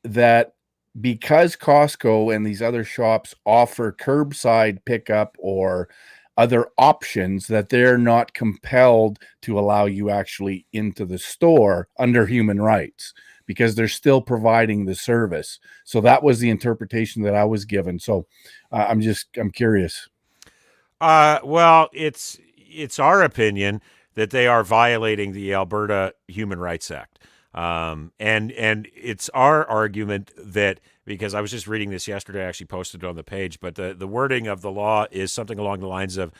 that because Costco and these other shops offer curbside pickup or other options, that they're not compelled to allow you actually into the store under human rights, because they're still providing the service. So that was the interpretation that I was given. So I'm curious. Well, it's our opinion that they are violating the Alberta Human Rights Act. And it's our argument that, because I was just reading this yesterday, I actually posted it on the page, but the wording of the law is something along the lines of,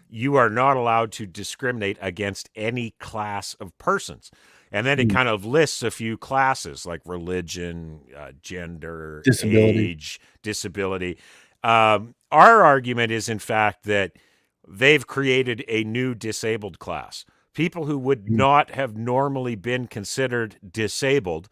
you are not allowed to discriminate against any class of persons. And then it kind of lists a few classes like religion, gender, Disability. age, disability. Our argument is, in fact, that they've created a new disabled class. People who would not have normally been considered disabled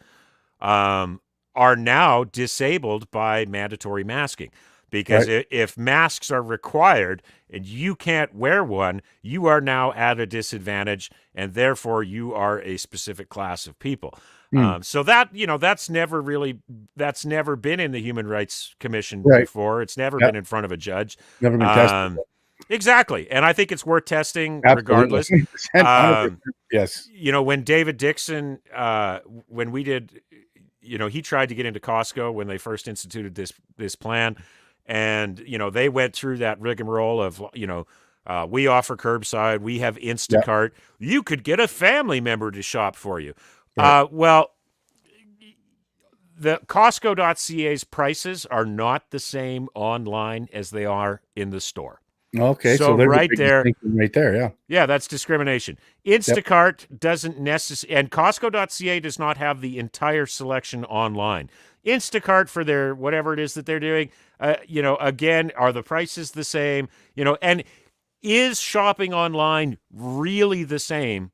are now disabled by mandatory masking. Because if masks are required and you can't wear one, you are now at a disadvantage, and therefore you are a specific class of people. So that, that's never been in the Human Rights Commission before. It's never been in front of a judge. Never been tested. Exactly. And I think it's worth testing regardless. 100%. Yes. When David Dixon, when we did, he tried to get into Costco when they first instituted this plan. And, they went through that rigmarole of, we offer curbside, we have Instacart. Yep. You could get a family member to shop for you. Right. Well, the Costco.ca's prices are not the same online as they are in the store. Okay, so right there, yeah. Yeah, that's discrimination. Instacart doesn't necessarily, and Costco.ca does not have the entire selection online. Instacart, for their whatever it is that they're doing, again, are the prices the same? And is shopping online really the same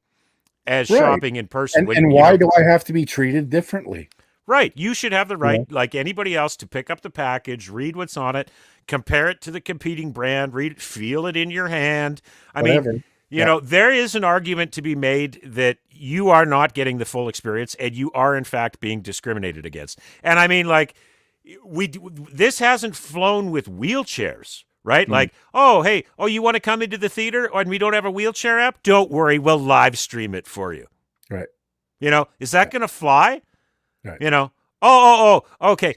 as shopping in person? And why do I have to be treated differently? Right. You should have the right, like anybody else, to pick up the package, read what's on it, compare it to the competing brand, feel it in your hand. I mean, there is an argument to be made that you are not getting the full experience and you are, in fact, being discriminated against. And I mean, like, this hasn't flown with wheelchairs, right? Like, you want to come into the theater and we don't have a wheelchair app? Don't worry, we'll live stream it for you. Right. Is that going to fly? Right. Okay.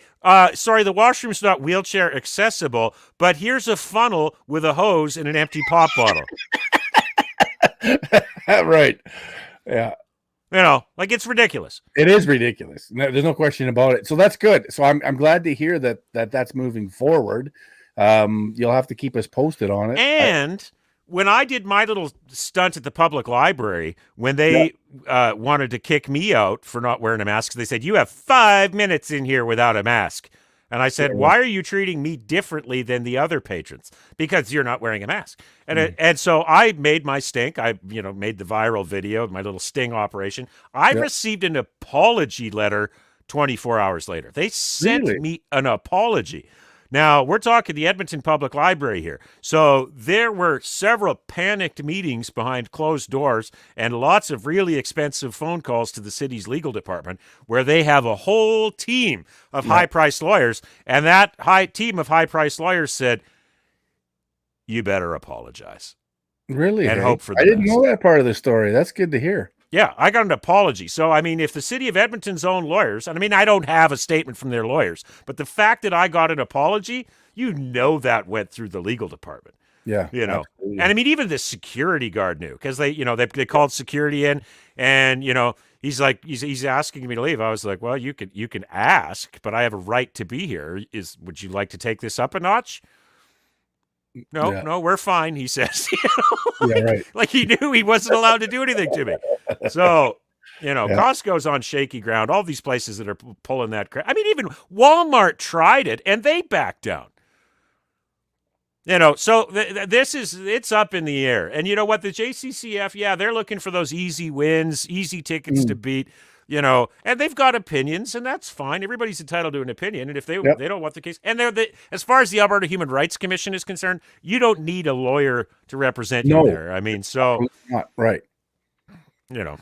Sorry, the washroom's not wheelchair accessible, but here's a funnel with a hose and an empty pop bottle. Right. Yeah. It's ridiculous. It is ridiculous. There's no question about it. So that's good. So I'm glad to hear that's moving forward. You'll have to keep us posted on it. And when I did my little stunt at the public library, when they wanted to kick me out for not wearing a mask, they said, you have 5 minutes in here without a mask. And I said, why are you treating me differently than the other patrons? Because you're not wearing a mask. And and so I made my stink. I made the viral video, my little sting operation. I received an apology letter 24 hours later. They sent me an apology. Now, we're talking the Edmonton Public Library here. So there were several panicked meetings behind closed doors and lots of really expensive phone calls to the city's legal department, where they have a whole team of high-priced lawyers. And that team of high-priced lawyers said, you better apologize. Really? And hope for the best. I didn't best. know that part of the story. That's good to hear. Yeah, I got an apology. So, I mean, if the city of Edmonton's own lawyers, and I mean, I don't have a statement from their lawyers, but the fact that I got an apology, that went through the legal department. Yeah. Absolutely. And I mean, even the security guard knew, because they called security in, and, he's like, he's asking me to leave. I was like, well, you can ask, but I have a right to be here. Would you like to take this up a notch? No, we're fine, he says. Yeah, right. Like he knew he wasn't allowed to do anything to me. So, Yeah. Costco's on shaky ground. All these places that are pulling that crap. I mean, even Walmart tried it and they backed down. So it's up in the air. And you know what? The JCCF, yeah, they're looking for those easy wins, easy tickets to beat, and they've got opinions, and that's fine. Everybody's entitled to an opinion. And if they don't want the case, and as far as the Alberta Human Rights Commission is concerned, you don't need a lawyer to represent you there. I mean, so not right. No,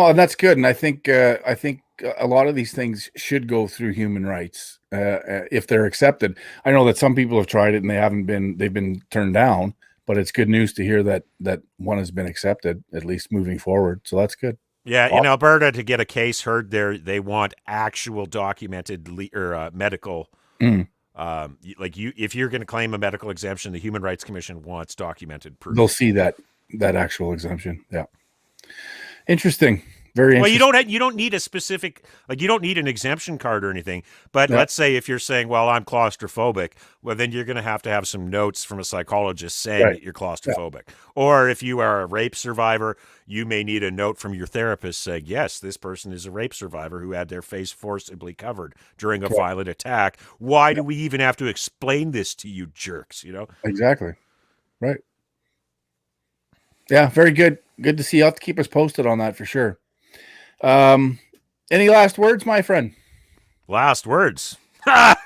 and that's good. And I think a lot of these things should go through human rights if they're accepted. I know that some people have tried it and they've been turned down, but it's good news to hear that one has been accepted, at least moving forward. So that's good. Yeah, in Alberta, to get a case heard there, they want actual documented medical. If you're going to claim a medical exemption, the Human Rights Commission wants documented proof. They'll see that actual exemption. Yeah, interesting. Very interesting. Well, you don't need a specific, you don't need an exemption card or anything. But let's say if you're saying, well, I'm claustrophobic, well, then you're going to have some notes from a psychologist saying that you're claustrophobic. Yeah. Or if you are a rape survivor, you may need a note from your therapist saying, yes, this person is a rape survivor who had their face forcibly covered during a violent attack. Why do we even have to explain this to you jerks, Exactly. Right. Yeah, very good. Good to see. You'll have to keep us posted on that for sure. Any last words, my friend? Last words. As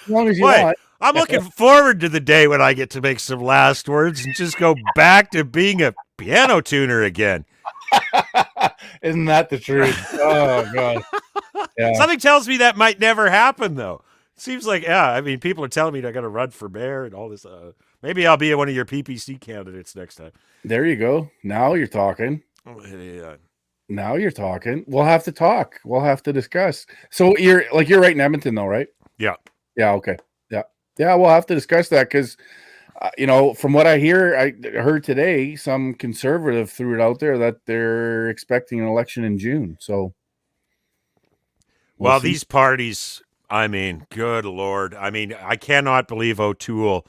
long as you want. I'm looking forward to the day when I get to make some last words and just go back to being a piano tuner again. Isn't that the truth? Oh, God. Yeah. Something tells me that might never happen, though. It seems like, people are telling me I got to run for mayor and all this. Maybe I'll be one of your PPC candidates next time. There you go. Now you're talking. Now you're talking. We'll have to talk. We'll have to discuss. So you're right in Edmonton, though, right? Yeah. Yeah. Okay. Yeah. We'll have to discuss that because, from what I heard today, some conservative threw it out there that they're expecting an election in June. So, well, these parties. I mean, good Lord. I mean, I cannot believe O'Toole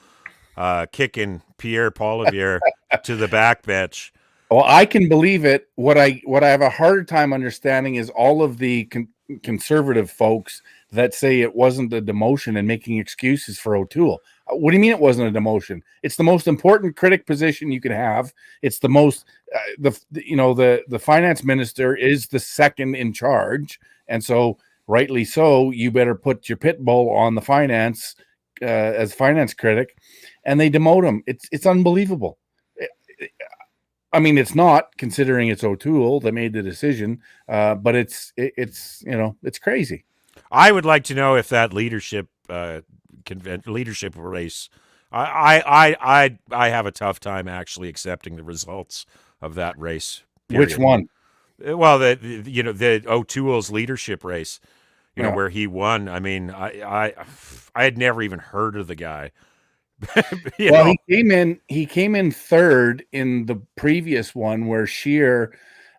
kicking Pierre Poilievre to the backbench. Well, I can believe it. What I have a hard time understanding is all of the conservative folks that say it wasn't a demotion and making excuses for O'Toole. What do you mean it wasn't a demotion? It's the most important critic position you can have. It's the most the finance minister is the second in charge, and so rightly so, you better put your pit bull on the finance as finance critic, and they demote him. It's unbelievable. I mean, it's not, considering it's O'Toole that made the decision, but it's crazy. I would like to know if that leadership race. I have a tough time actually accepting the results of that race. Period. Which one? Well, the O'Toole's leadership race, where he won. I mean, I had never even heard of the guy. He came in third in the previous one where Scheer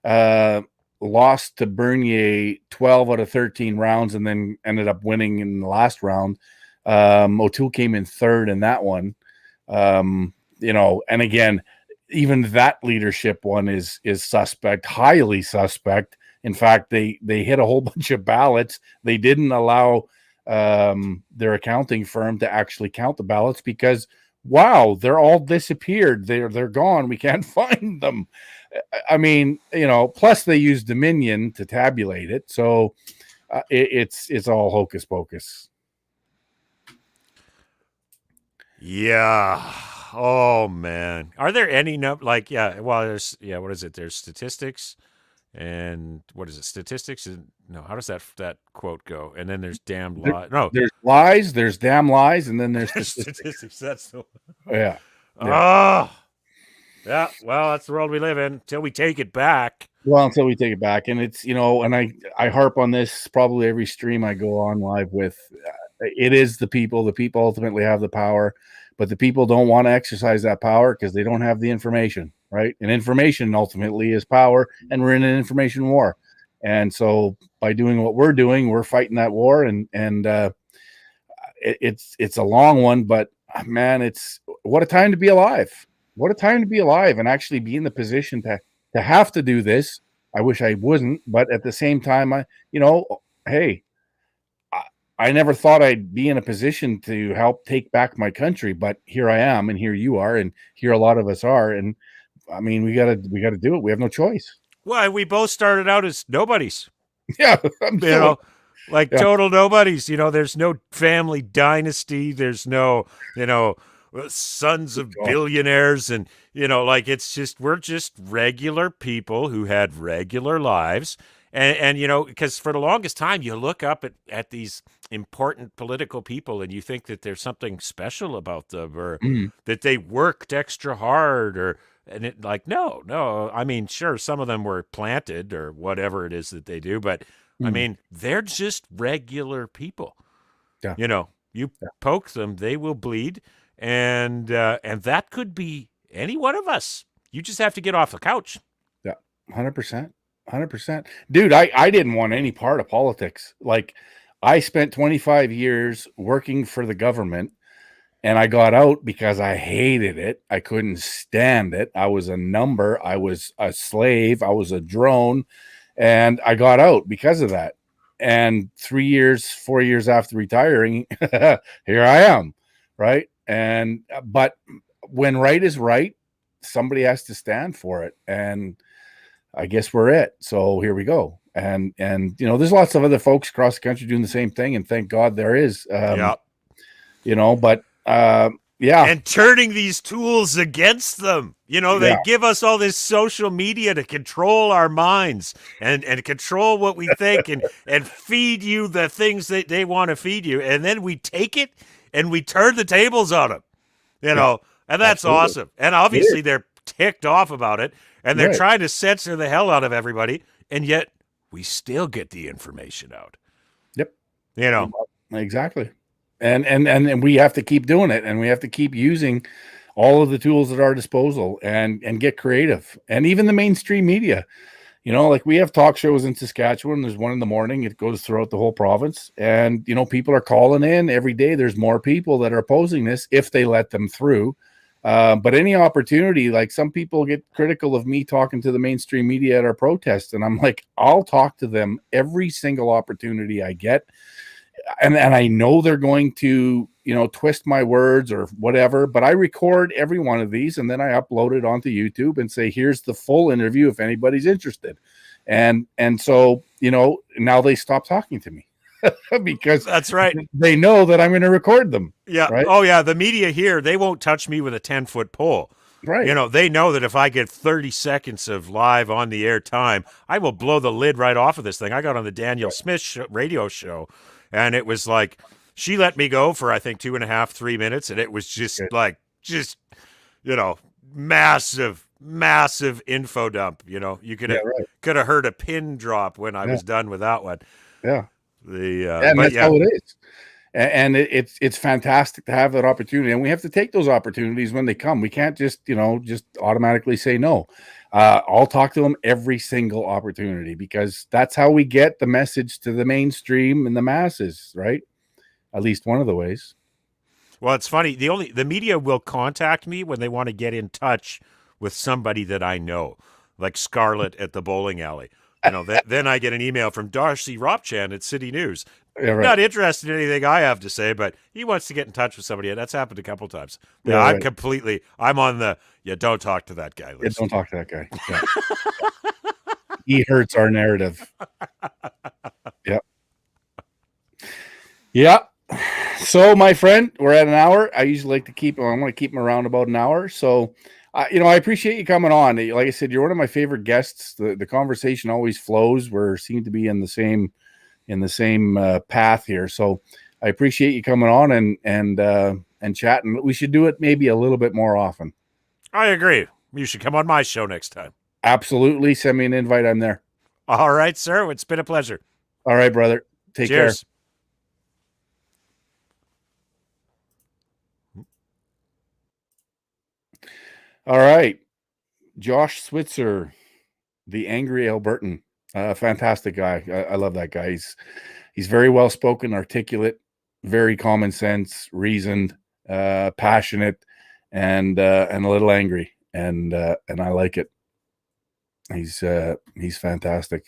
lost to Bernier 12 out of 13 rounds and then ended up winning in the last round. O'Toole came in third in that one. And again, even that leadership one is suspect, highly suspect. In fact, they hit a whole bunch of ballots. They didn't allow their accounting firm to actually count the ballots because, wow, they're all disappeared. They're gone. We can't find them. I mean, plus they use Dominion to tabulate it. So it's all hocus pocus. Yeah. Oh man. Are there any what is it? There's statistics. And what is it? Statistics? No, how does that quote go? And then there's damn lies. No, there's lies, there's damn lies, and then there's statistics. That's the one. Yeah. Oh, yeah. Well, that's the world we live in until we take it back. Well, until we take it back, and it's and I harp on this probably every stream I go on live with. It is the people. The people ultimately have the power, but the people don't want to exercise that power because they don't have the information. Right. And information ultimately is power. And we're in an information war. And so by doing what we're doing, we're fighting that war. And it's a long one, but man, it's what a time to be alive. What a time to be alive and actually be in the position to have to do this. I wish I wasn't, but at the same time, hey, I never thought I'd be in a position to help take back my country, but here I am, and here you are, and here a lot of us are, and I mean, we gotta do it. We have no choice. Well, we both started out as nobodies. Yeah, like total nobodies. There's no family dynasty. There's no, sons of billionaires, and it's just we're just regular people who had regular lives. And because for the longest time, you look up at these important political people and you think that there's something special about them, or that they worked extra hard, and it no. I mean, sure, some of them were planted or whatever it is that they do, but I mean, they're just regular people. Yeah. You poke them, they will bleed, and that could be any one of us. You just have to get off the couch. Yeah, 100%. 100%. Dude, I didn't want any part of politics. Like, I spent 25 years working for the government, and I got out because I hated it. I couldn't stand it. I was a number. I was a slave. I was a drone, and I got out because of that. And 4 years after retiring, here I am, right? But when right is right, somebody has to stand for it, and I guess we're it. So here we go. And there's lots of other folks across the country doing the same thing, and thank God there is. Yeah. And turning these tools against them. They give us all this social media to control our minds and control what we think and feed you the things that they want to feed you. And then we take it and we turn the tables on them, and that's absolutely awesome. And obviously they're ticked off about it. And they're trying to censor the hell out of everybody, and yet we still get the information out. Yep. Exactly. And we have to keep doing it, and we have to keep using all of the tools at our disposal and get creative. And even the mainstream media, like we have talk shows in Saskatchewan. There's one in the morning. It goes throughout the whole province. And, people are calling in every day. There's more people that are opposing this if they let them through. But any opportunity, like some people get critical of me talking to the mainstream media at our protests, and I'm like, I'll talk to them every single opportunity I get. And I know they're going to, twist my words or whatever, but I record every one of these and then I upload it onto YouTube and say, here's the full interview if anybody's interested. And so, now they stop talking to me. Because that's right. They know that I'm going to record them. Yeah. Right? Oh, yeah. The media here, they won't touch me with a 10-foot pole. Right. They know that if I get 30 seconds of live on the air time, I will blow the lid right off of this thing. I got on the Danielle Smith radio show, and it was like, she let me go for, I think, 2.5, 3 minutes. And it was just massive info dump. You could have heard a pin drop when I was done with that one. Yeah. That's how it is, and it's fantastic to have that opportunity, and we have to take those opportunities when they come. We can't just automatically say no. I'll talk to them every single opportunity, because that's how we get the message to the mainstream and the masses, right? At least one of the ways. Well, it's funny. The media will contact me when they want to get in touch with somebody that I know, like Scarlett at the bowling alley. Then I get an email from Darcy Ropchan at City News. Yeah, right. Not interested in anything I have to say, but he wants to get in touch with somebody. That's happened a couple times. Yeah, I'm on the, don't talk to that guy list. Yeah, don't talk to that guy. Yeah. He hurts our narrative. Yep. Yeah. So, my friend, we're at an hour. I usually like to I want to keep them around about an hour. So, I appreciate you coming on. Like I said, you're one of my favorite guests. The conversation always flows. We seem to be in the same path here. So I appreciate you coming on and chatting. We should do it maybe a little bit more often. I agree. You should come on my show next time. Absolutely. Send me an invite. I'm there. All right, sir. It's been a pleasure. All right, brother. Take care. All right. Josh Switzer, the Angry Albertan. Fantastic guy. I love that guy. He's very well spoken, articulate, very common sense, reasoned, passionate, and a little angry, and I like it. He's fantastic.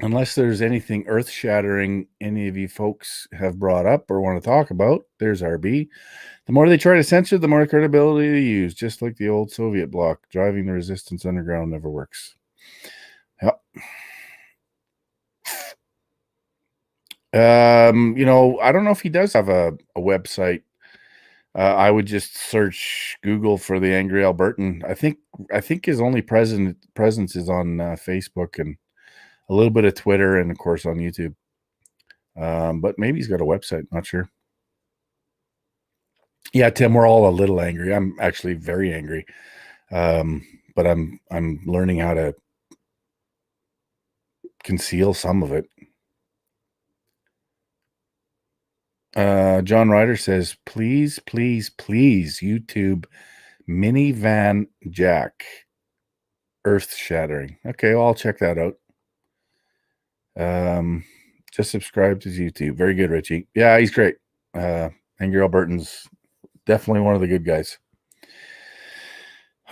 Unless there's anything earth-shattering any of you folks have brought up or want to talk about, there's RB. The more they try to censor, the more credibility they use, just like the old Soviet bloc. Driving the resistance underground never works. Yep. You know, I don't know if he does have a website. I would just search Google for the Angry Albertan. I think his only presence is on Facebook and a little bit of Twitter and of course on YouTube. But maybe he's got a website. Not sure. Yeah, Tim, we're all a little angry. I'm actually very angry. But I'm learning how to conceal some of it. John Ryder says, please, please, please, YouTube minivan jack. Earth shattering. Okay, well, I'll check that out. Just subscribe to his YouTube. Very good, Richie. Yeah, he's great. Angry Albertan's definitely one of the good guys.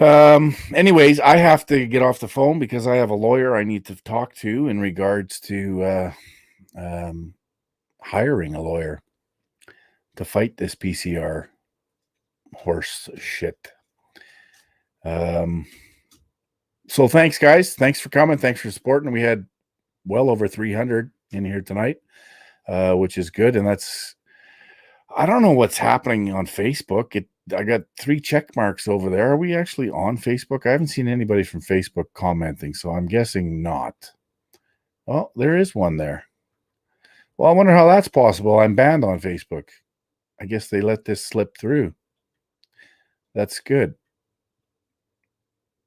Anyways, I have to get off the phone because I have a lawyer I need to talk to in regards to hiring a lawyer to fight this PCR horse shit. So thanks, guys. Thanks for coming. Thanks for supporting. We had well over 300 in here tonight, which is good. And that's, I don't know what's happening on Facebook. I got 3 check marks over there. Are we actually on Facebook? I haven't seen anybody from Facebook commenting, so I'm guessing not. Well, there is one there. Well, I wonder how that's possible. I'm banned on Facebook. I guess they let this slip through. That's good.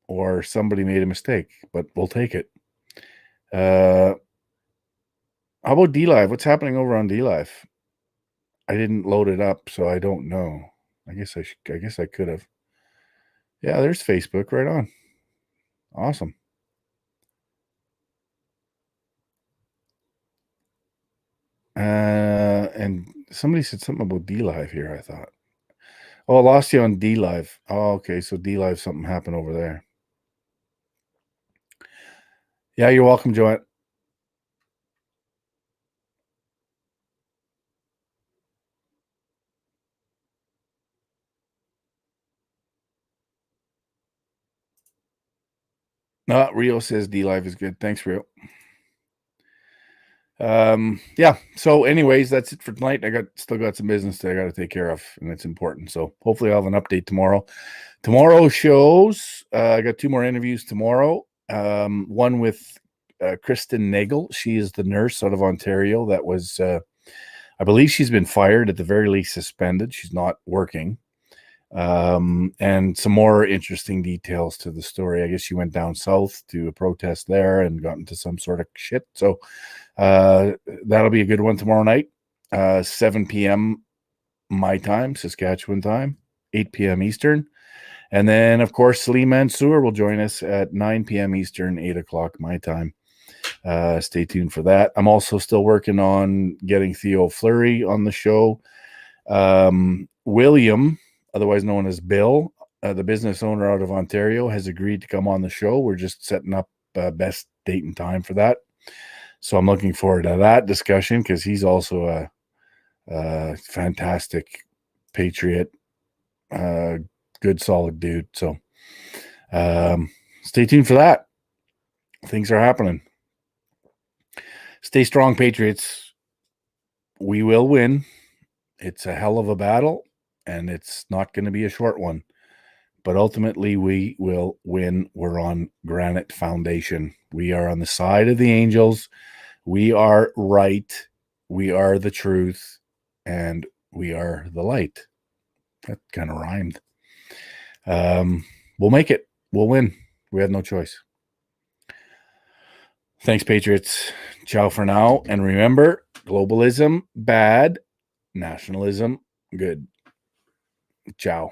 Or somebody made a mistake, but we'll take it. How about DLive? What's happening over on DLive? I didn't load it up, so I don't know. I guess I could have. Yeah, there's Facebook right on. Awesome. And somebody said something about DLive here, I thought. Oh, I lost you on DLive. Oh, okay. So DLive, something happened over there. Yeah, you're welcome, Joanne. No, Rio says DLive is good. Thanks, Rio. Yeah. So anyways, that's it for tonight. I still got some business that I got to take care of, and it's important. So hopefully I'll have an update tomorrow. Tomorrow shows, I got 2 more interviews tomorrow. One with Kristen Nagel. She is the nurse out of Ontario that was, I believe she's been fired, at the very least suspended. She's not working. And some more interesting details to the story. I guess she went down south to a protest there and got into some sort of shit. So that'll be a good one tomorrow night, 7 p.m. my time, Saskatchewan time, 8 p.m. Eastern. And then, of course, Salim Mansour will join us at 9 p.m. Eastern, 8 o'clock my time. Stay tuned for that. I'm also still working on getting Theo Fleury on the show. William, otherwise known as Bill, the business owner out of Ontario, has agreed to come on the show. We're just setting up best date and time for that. So I'm looking forward to that discussion because he's also a fantastic patriot, good, solid dude. So stay tuned for that. Things are happening. Stay strong, Patriots. We will win. It's a hell of a battle, and it's not going to be a short one. But ultimately, we will win. We're on granite foundation. We are on the side of the angels. We are right. We are the truth. And we are the light. That kind of rhymed. We'll make it. We'll win. We have no choice. Thanks, Patriots. Ciao for now. And remember, globalism, bad. Nationalism, good. Ciao.